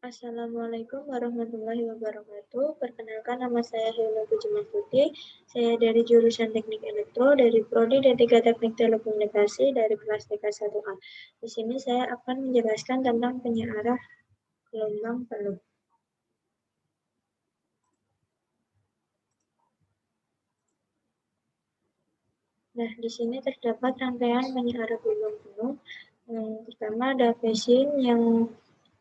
Assalamualaikum warahmatullahi wabarakatuh. Perkenalkan, nama saya Helena Pujimastuti. Saya dari jurusan Teknik Elektro dari Prodi D3 Teknik Telekomunikasi dari kelas TK 1A. Di sini saya akan menjelaskan tentang penyiaran gelombang penuh. Nah, di sini terdapat rangkaian penyiaran gelombang penuh. Yang pertama ada phasing yang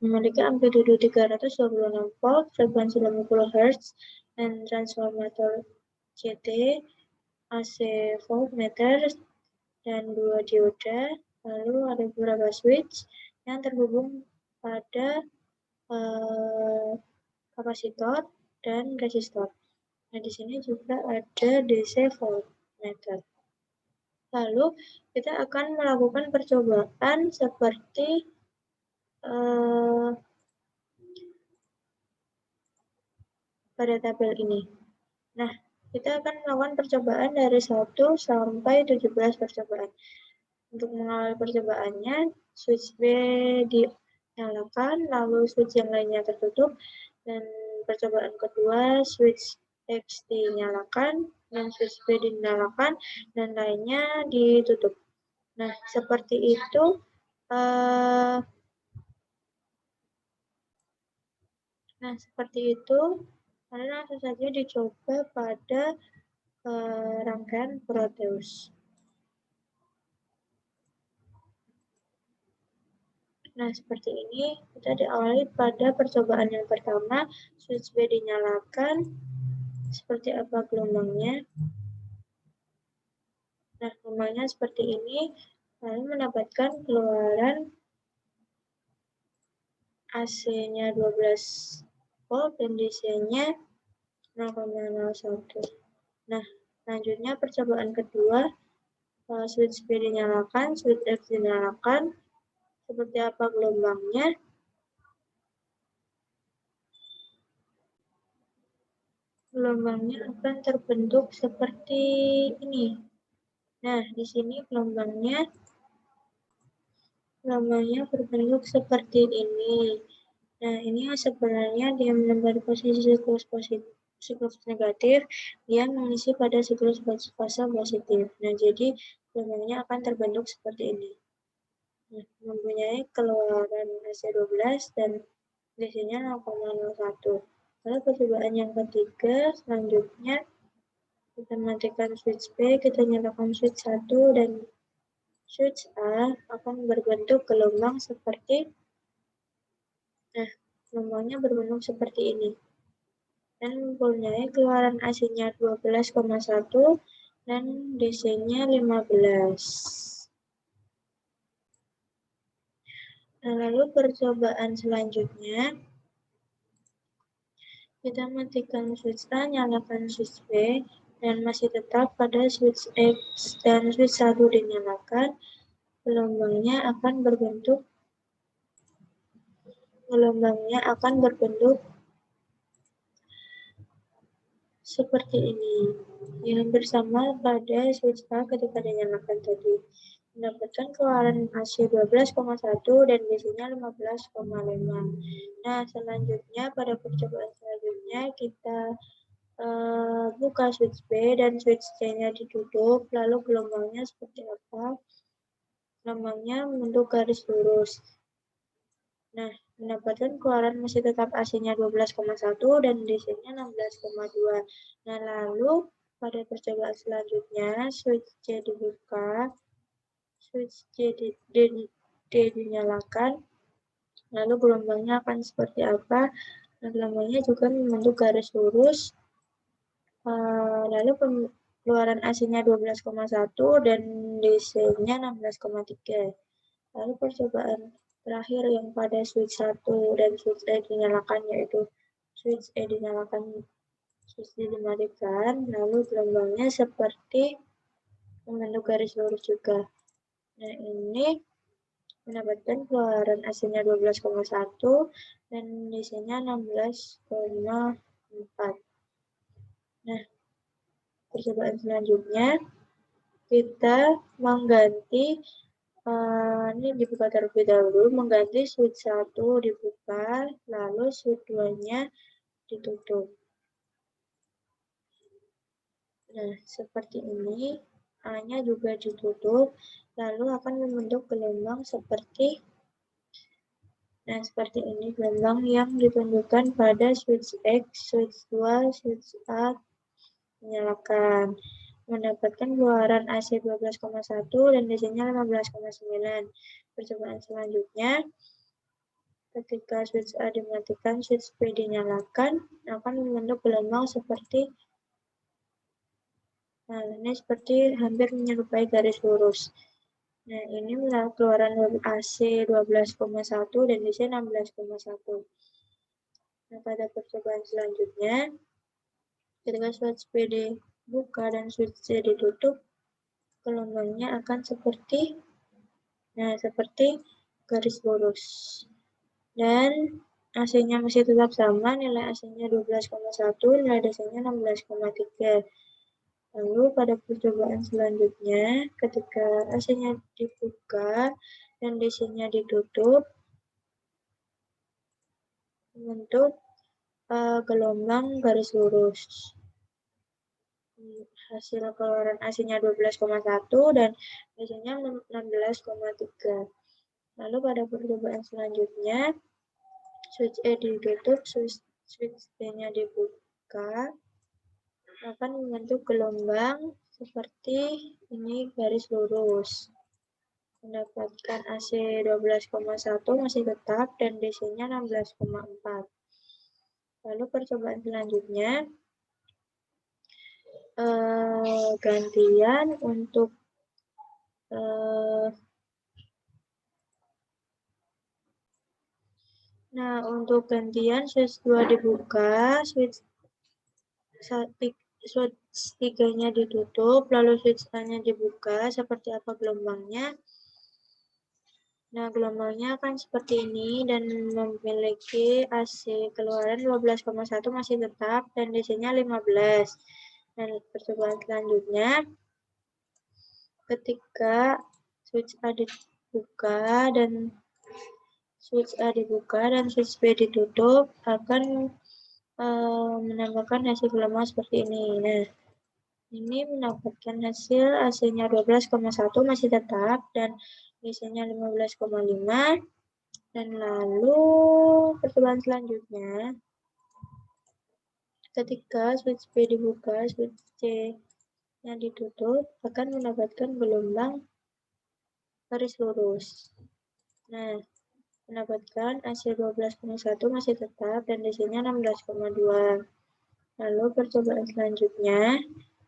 memiliki amplitudo 326 volt, frekuensi 50 Hz, dan transformator CT, AC voltmeter, dan 2 dioda. Lalu ada beberapa switch yang terhubung pada kapasitor dan resistor. Nah, di sini juga ada DC voltmeter. Lalu kita akan melakukan percobaan seperti pada tabel ini. Nah, kita akan melakukan percobaan dari 1 sampai 17 percobaan. Untuk mengawal percobaannya, switch B dinyalakan, lalu switch yang lainnya tertutup, dan percobaan kedua, switch X dinyalakan, dan switch B dinyalakan, dan lainnya ditutup. Nah, seperti itu. Lalu langsung saja dicoba pada rangkaian Proteus. Nah, seperti ini kita diawali pada percobaan yang pertama, switch B dinyalakan. Seperti apa gelombangnya? Nah, gelombangnya seperti ini, lalu mendapatkan keluaran AC-nya 12 volt dan DC-nya 0,01. Nah, selanjutnya percobaan kedua, switch B dinyalakan, switch X dinyalakan. Seperti apa gelombangnya? Gelombangnya akan terbentuk seperti ini. Nah, di sini gelombangnya berbentuk seperti ini. Nah, ini sebenarnya dia menempati posisi siklus negatif, dia mengisi pada siklus fase positif. Nah, jadi gelombangnya akan terbentuk seperti ini. Nah, mempunyai keluaran AC12 dan DC-nya 0,01. Lalu percobaan yang ketiga, selanjutnya kita matikan switch B, kita nyalakan switch 1, dan switch A akan berbentuk gelombang seperti, gelombangnya berbentuk seperti ini. Dan mempunyai keluaran AC-nya 12,1 dan DC-nya 15. Nah, lalu percobaan selanjutnya, kita matikan switch A, nyalakan switch B, dan masih tetap pada switch X dan switch 1 dinyalakan, gelombangnya akan berbentuk seperti ini, yang bersama pada switch A ketika dinyalakan tadi. Mendapatkan keluaran AC 12,1 dan DC-nya 15,5. Nah, selanjutnya pada percobaan selanjutnya kita buka switch B dan switch C-nya ditutup, lalu gelombangnya seperti apa? Gelombangnya membentuk garis lurus. Nah, mendapatkan keluaran masih tetap AC-nya 12,1 dan DC-nya 16,2. Nah, lalu pada percobaan selanjutnya, switch C dibuka, switch D dinyalakan, lalu gelombangnya akan seperti apa? Nah, gelombangnya juga membentuk garis lurus, lalu keluaran AC-nya 12,1 dan DC-nya 16,3. Lalu percobaan terakhir yang pada switch 1 dan switch E dinyalakan, yaitu switch E dinyalakan, switch D dimatikan, lalu gelombangnya seperti membentuk garis lurus juga. Nah, ini mendapatkan keluaran AC-nya 12,1 dan DC-nya 16,4. Nah, percobaan selanjutnya kita mengganti Ini dibuka terlebih dahulu, mengganti switch 1 dibuka, lalu switch 2-nya ditutup. Nah, seperti ini, A-nya juga ditutup, lalu akan membentuk gelombang seperti ini gelombang yang ditunjukkan pada switch X, switch 2, switch A dinyalakan. Mendapatkan keluaran AC 12,1 dan DC-nya 15,9. Percobaan selanjutnya, ketika switch A dimatikan, switch B dinyalakan, akan membentuk gelombang seperti ini seperti hampir menyerupai garis lurus. Nah, ini keluaran AC 12,1 dan DC 16,1. Nah, pada percobaan selanjutnya, ketika switch B dibuka dan switch C ditutup, gelombangnya akan seperti garis lurus. Dan AC-nya masih tetap sama, nilai AC-nya 12,1, nilai DC-nya 16,3. Lalu pada percobaan selanjutnya, ketika AC-nya dibuka dan DC-nya ditutup, membentuk gelombang garis lurus. Hasil keluaran AC-nya 12,1 dan DC-nya 16,3. Lalu pada percobaan selanjutnya, switch E ditutup, switch B-nya dibuka, akan membentuk gelombang seperti ini garis lurus. Mendapatkan AC 12,1 masih tetap dan DC-nya 16,4. Lalu percobaan selanjutnya, gantian untuk untuk gantian switch 2 dibuka, switch 3-nya ditutup, lalu switch A-nya dibuka. Seperti apa gelombangnya? Nah, gelombangnya akan seperti ini dan memiliki AC keluaran 12,1 masih tetap dan DC-nya 15. Dan percobaan selanjutnya, ketika switch A dibuka dan switch B ditutup, akan menambahkan hasil gelombang seperti ini. Nah, ini mendapatkan hasil AC-nya 12,1 masih tetap dan DC-nya 15,5. Dan lalu percobaan selanjutnya, ketika switch B dibuka, switch C-nya ditutup, akan mendapatkan gelombang garis lurus. Nah, mendapatkan AC 12,1 masih tetap dan DC-nya 16,2. Lalu percobaan selanjutnya,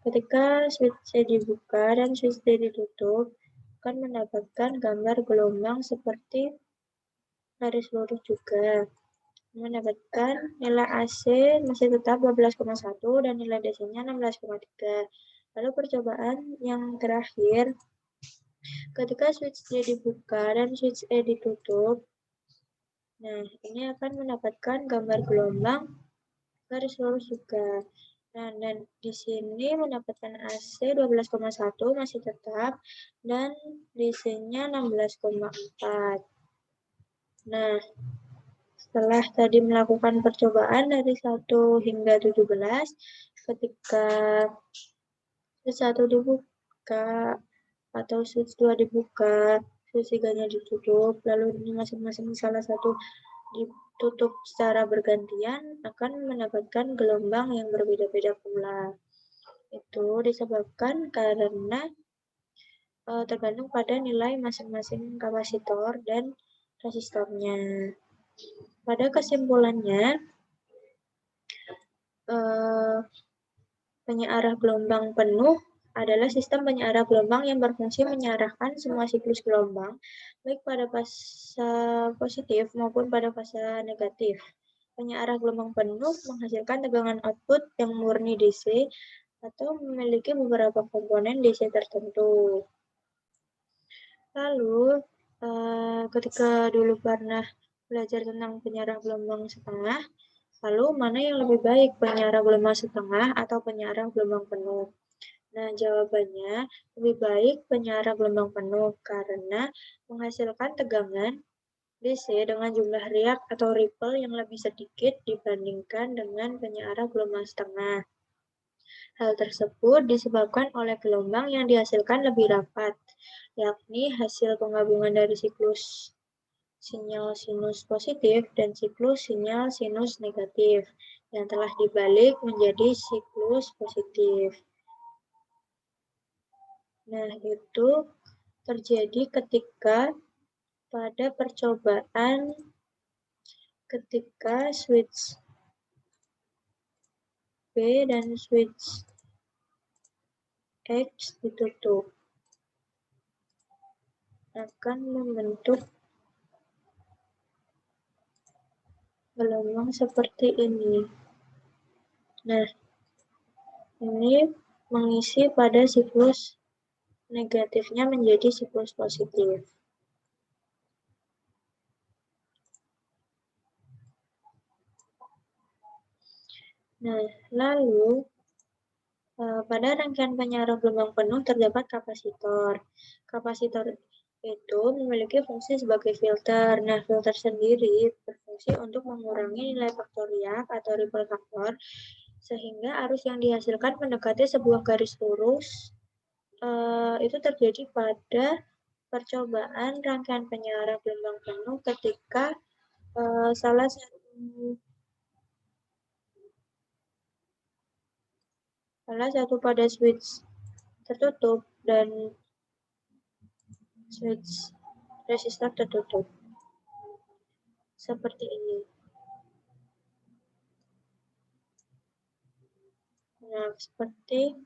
ketika switch C dibuka dan switch D ditutup, akan mendapatkan gambar gelombang seperti garis lurus juga. Mendapatkan nilai AC masih tetap 12,1 dan nilai DC-nya 16,3. Lalu percobaan yang terakhir, ketika switch D dibuka dan switch E ditutup, nah ini akan mendapatkan gambar gelombang garis lurus juga. Nah, dan di sini mendapatkan AC 12,1 masih tetap dan DC-nya 16,4. Nah, setelah tadi melakukan percobaan dari 1 hingga 17, ketika switch 1 dibuka atau switch 2 dibuka, switch 3-nya ditutup, lalu ini masing-masing salah satu ditutup secara bergantian, akan mendapatkan gelombang yang berbeda-beda pula. Itu disebabkan karena tergantung pada nilai masing-masing kapasitor dan resistornya. Pada kesimpulannya, penyearah gelombang penuh adalah sistem penyearah gelombang yang berfungsi menyearahkan semua siklus gelombang, baik pada fase positif maupun pada fase negatif. Penyearah gelombang penuh menghasilkan tegangan output yang murni DC atau memiliki beberapa komponen DC tertentu. Lalu, ketika dulu pernah belajar tentang penyearah gelombang setengah, lalu mana yang lebih baik, penyearah gelombang setengah atau penyearah gelombang penuh? Nah, jawabannya lebih baik penyara gelombang penuh karena menghasilkan tegangan DC dengan jumlah riak atau ripple yang lebih sedikit dibandingkan dengan penyara gelombang setengah. Hal tersebut disebabkan oleh gelombang yang dihasilkan lebih rapat, yakni hasil penggabungan dari siklus sinyal sinus positif dan siklus sinyal sinus negatif yang telah dibalik menjadi siklus positif. Nah, itu terjadi pada percobaan ketika switch B dan switch X ditutup. Akan membentuk gelombang seperti ini. Nah, ini mengisi pada siklus negatifnya menjadi siklus positif. Nah, lalu pada rangkaian penyara gelombang penuh terdapat kapasitor. Kapasitor itu memiliki fungsi sebagai filter. Nah, filter sendiri berfungsi untuk mengurangi nilai faktor riak atau ripple faktor sehingga arus yang dihasilkan mendekati sebuah garis lurus. Itu terjadi pada percobaan rangkaian penyara gelombang penuh ketika salah satu pada switch tertutup dan switch resistor tertutup. Seperti ini. Nah, seperti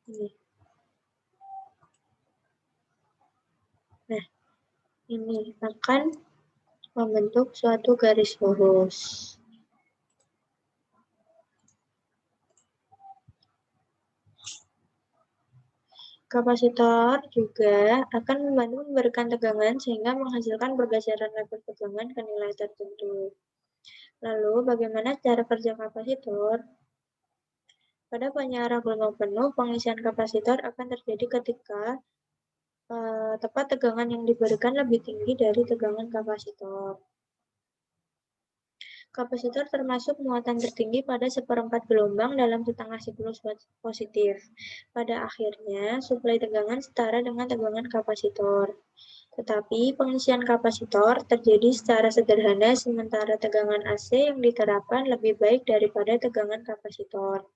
ini. Nah, ini akan membentuk suatu garis lurus. Kapasitor juga akan membantu memberikan tegangan sehingga menghasilkan pergeseran level tegangan ke nilai tertentu. Lalu, bagaimana cara kerja kapasitor? Pada penyara gelombang penuh, pengisian kapasitor akan terjadi ketika tepat tegangan yang diberikan lebih tinggi dari tegangan kapasitor. Kapasitor termasuk muatan tertinggi pada seperempat gelombang dalam setengah siklus positif. Pada akhirnya, suplai tegangan setara dengan tegangan kapasitor. Tetapi pengisian kapasitor terjadi secara sederhana sementara tegangan AC yang diterapkan lebih baik daripada tegangan kapasitor.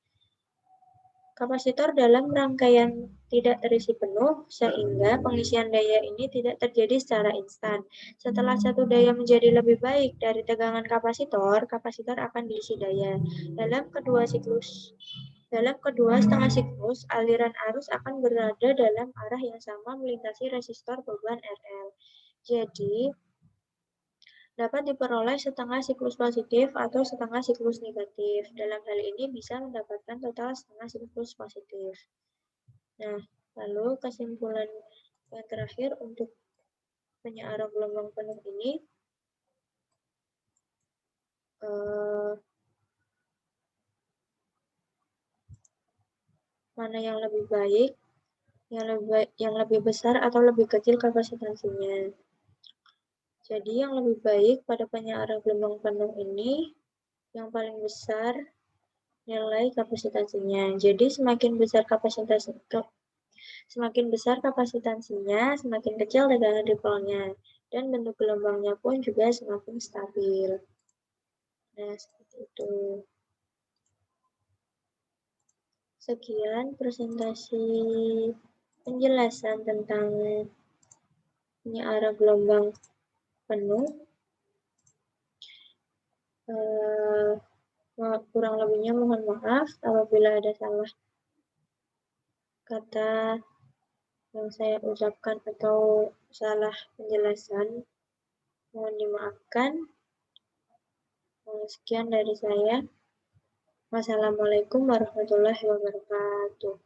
Kapasitor dalam rangkaian tidak terisi penuh, sehingga pengisian daya ini tidak terjadi secara instan. Setelah satu daya menjadi lebih baik dari tegangan kapasitor, kapasitor akan diisi daya. Dalam kedua setengah siklus, aliran arus akan berada dalam arah yang sama melintasi resistor beban RL. Jadi, dapat diperoleh setengah siklus positif atau setengah siklus negatif. Dalam hal ini bisa mendapatkan total setengah siklus positif. Nah, lalu kesimpulan yang terakhir untuk penyara gelombang penuh ini, mana yang lebih baik, yang lebih besar atau lebih kecil kapasitansinya. Jadi yang lebih baik pada penyara gelombang penuh ini, yang paling besar nilai kapasitansinya. Jadi semakin besar kapasitansinya, semakin kecil tegangan ripple-nya, dan bentuk gelombangnya pun juga semakin stabil. Nah, seperti itu. Sekian presentasi penjelasan tentang penyara gelombang penuh. Kurang lebihnya mohon maaf apabila ada salah kata yang saya ucapkan atau salah penjelasan. Mohon dimaafkan. Sekian dari saya. Wassalamualaikum warahmatullahi wabarakatuh.